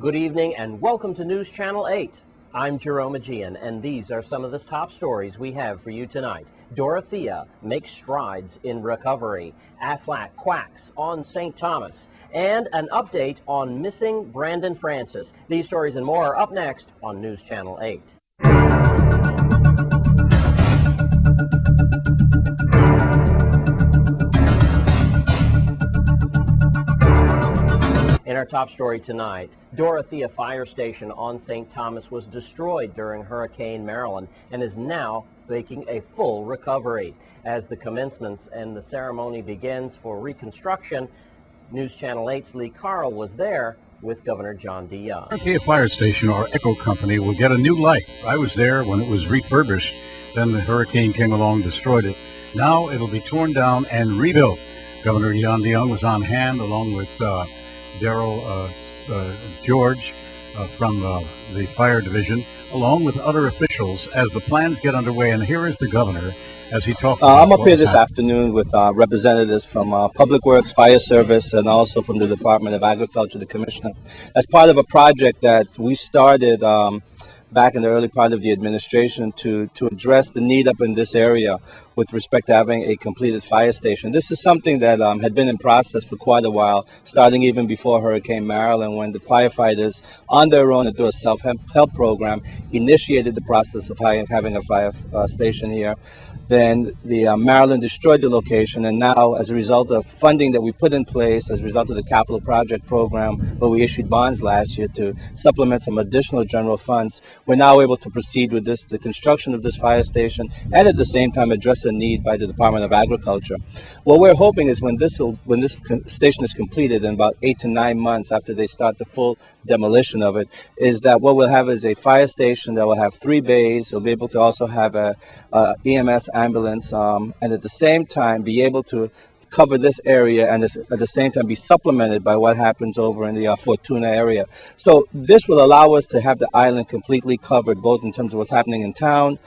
Good evening and welcome to News Channel 8. I'm Jerome Aegean, and these are some of the top stories we have for you tonight. Dorothea makes strides in recovery. Aflac quacks on St. Thomas. And an update on missing Brandon Francis. These stories and more are up next on News Channel 8. In our top story tonight, Dorothea Fire Station on St. Thomas was destroyed during Hurricane Marilyn and is now making a full recovery. As the commencements and the ceremony begins for Reconstruction, News Channel 8's Lee Carl was there with Governor John D. Young. Dorothea Fire Station, or Echo Company, will get a new life. I was there when it was refurbished. Then the hurricane came along, destroyed it. Now it'll be torn down and rebuilt. Governor John D. Young was on hand along with George from the fire division, along with other officials as the plans get underway. And here is the governor as he talks about I'm up here this afternoon with representatives from Public Works, Fire Service, and also from the Department of Agriculture, the Commissioner, as part of a project that we started back in the early part of the administration to address the need up in this area with respect to having a completed fire station. This is something that had been in process for quite a while, starting even before Hurricane Marilyn, when the firefighters, on their own, through a self-help program, initiated the process of having a fire station here. Then the Maryland destroyed the location, and now, as a result of funding that we put in place, as a result of the capital project program, where we issued bonds last year to supplement some additional general funds, we're now able to proceed with the construction of this fire station, and at the same time address a need by the Department of Agriculture. What we're hoping is when this station is completed in about 8 to 9 months after they start the full demolition of it, is that what we'll have is a fire station that will have 3 bays. It'll be able to also have a EMS ambulance, and at the same time be able to cover this area, and at the same time be supplemented by what happens over in the Fortuna area. So this will allow us to have the island completely covered, both in terms of what's happening in town,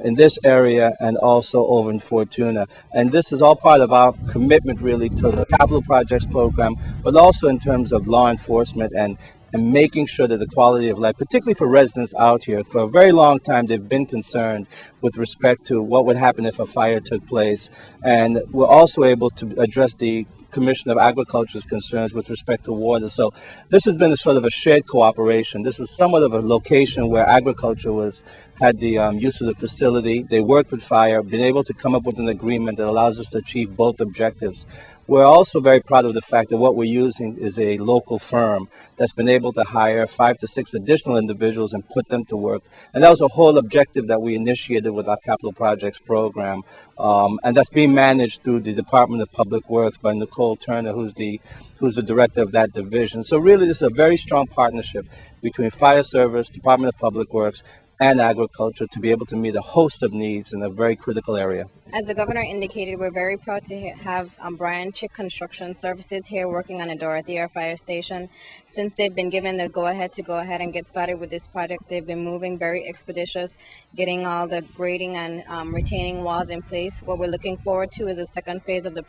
in this area, and also over in Fortuna. And this is all part of our commitment really to the capital projects program, but also in terms of law enforcement and making sure that the quality of life, particularly for residents out here, for a very long time they've been concerned with respect to what would happen if a fire took place. And we're also able to address the Commission of Agriculture's concerns with respect to water. So this has been a sort of a shared cooperation. This was somewhat of a location where agriculture had the use of the facility. They worked with fire, been able to come up with an agreement that allows us to achieve both objectives. We're also very proud of the fact that what we're using is a local firm that's been able to hire 5 to 6 additional individuals and put them to work. And that was a whole objective that we initiated with our capital projects program. And that's being managed through the Department of Public Works by Nicole Turner, who's the director of that division. So really, this is a very strong partnership between Fire Service, Department of Public Works, and agriculture to be able to meet a host of needs in a very critical area. As the governor indicated, we're very proud to have Brian Chick Construction Services here working on a Dorothea Fire Station. Since they've been given the go-ahead and get started with this project, they've been moving very expeditious, getting all the grading and retaining walls in place. What we're looking forward to is the second phase of the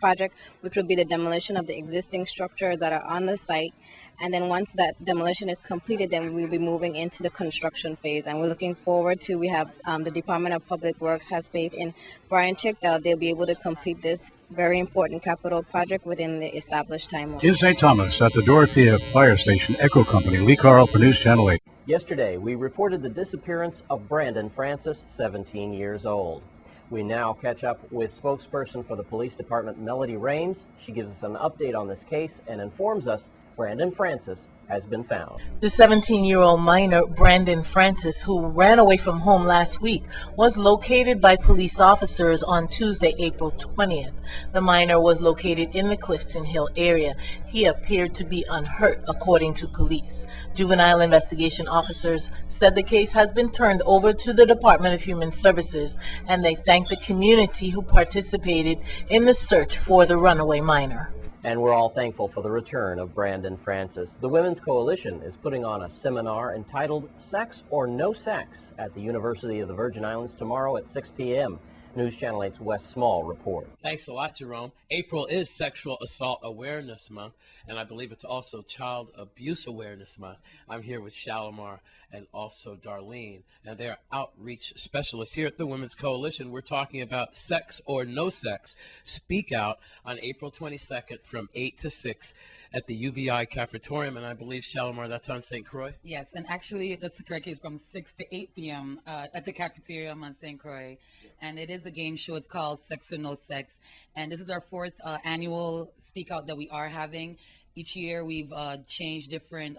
project, which will be the demolition of the existing structures that are on the site. And then once that demolition is completed, then we'll be moving into the construction phase. And we're looking forward to, we have the Department of Public Works has faith in Brian Chick that they'll be able to complete this very important capital project within the established timeline. In St. Thomas at the Dorothea Fire Station, Echo Company, Lee Carl for News Channel 8. Yesterday, we reported the disappearance of Brandon Francis, 17 years old. We now catch up with spokesperson for the police department, Melody Raines. She gives us an update on this case and informs us Brandon Francis has been found. The 17-year-old minor, Brandon Francis, who ran away from home last week, was located by police officers on Tuesday, April 20th. The minor was located in the Clifton Hill area. He appeared to be unhurt, according to police. Juvenile investigation officers said the case has been turned over to the Department of Human Services, and they thank the community who participated in the search for the runaway minor. And we're all thankful for the return of Brandon Francis. The Women's Coalition is putting on a seminar entitled Sex or No Sex at the University of the Virgin Islands tomorrow at 6 p.m. News Channel 8's Wes Small reports. Thanks a lot, Jerome. April is Sexual Assault Awareness Month, and I believe it's also Child Abuse Awareness Month. I'm here with Shalimar and also Darlene, and they're outreach specialists here at the Women's Coalition. We're talking about sex or no sex. Speak Out on April 22nd from 8 to 6 at the UVI Cafetorium, and I believe, Shalimar, that's on St. Croix? Yes, and actually that's correct. It's from 6 to 8 p.m. At the cafeteria on St. Croix. And it is a game show. It's called Sex or No Sex. And this is our fourth annual Speak Out that we are having. Each year we've changed different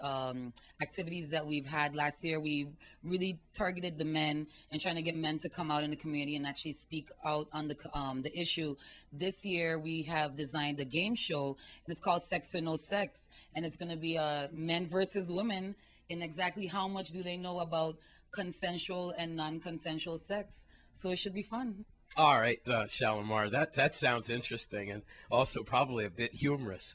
activities that we've had. Last year we've really targeted the men and trying to get men to come out in the community and actually speak out on the issue. This year we have designed a game show, and it's called Sex or No Sex. And it's going to be men versus women in exactly how much do they know about consensual and non-consensual sex. So it should be fun. All right, Shalimar, that sounds interesting and also probably a bit humorous,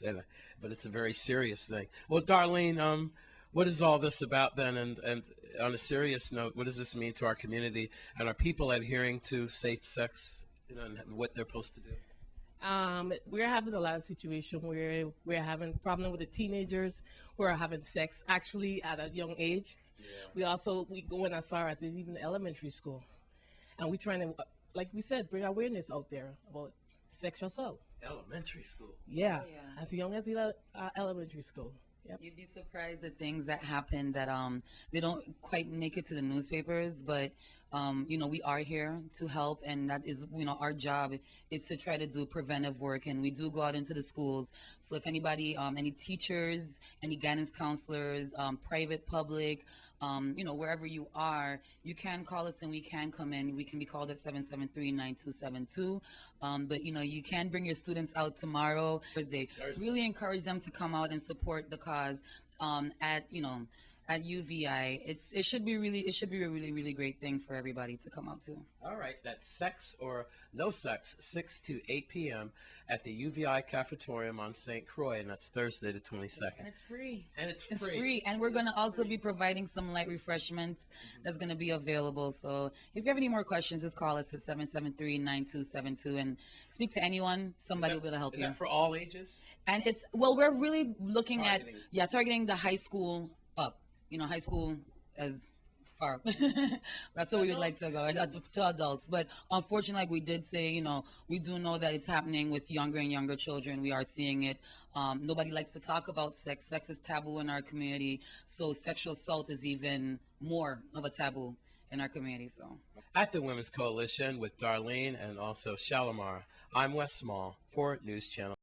but it's a very serious thing. Well, Darlene, what is all this about then? And on a serious note, what does this mean to our community? And are people adhering to safe sex, and what they're supposed to do? We're having a lot of situations where we're having problem with the teenagers who are having sex actually at a young age. Yeah. We going as far as even elementary school, and we're trying to, like we said, bring awareness out there about sexual assault. Elementary school. Yeah, as young as elementary school. Yep. You'd be surprised at things that happen that they don't quite make it to the newspapers, but we are here to help, and that is our job is to try to do preventive work, and we do go out into the schools. So if anybody, any teachers, any guidance counselors, private, public, wherever you are, you can call us and we can come in. We can be called at 773-9272. But you can bring your students out tomorrow, Thursday. Really encourage them to come out and support the cause at UVI. It should be a really great thing for everybody to come out to. All right, that's Sex or No Sex, 6 to 8 p.m. at the UVI Cafetorium on St. Croix, and that's Thursday the 22nd. And it's free. It's free. And we're going to also be providing some light refreshments that's going to be available. So if you have any more questions, just call us at 773-9272 and speak to anyone. Somebody will be able to help you. Is that for all ages? And we're really looking targeting the high school up. High school as far. That's where we would like to go, to adults. But unfortunately, like we did say, we do know that it's happening with younger and younger children. We are seeing it. Nobody likes to talk about sex. Sex is taboo in our community. So sexual assault is even more of a taboo in our community. So at the Women's Coalition with Darlene and also Shalimar, I'm Wes Small for News Channel.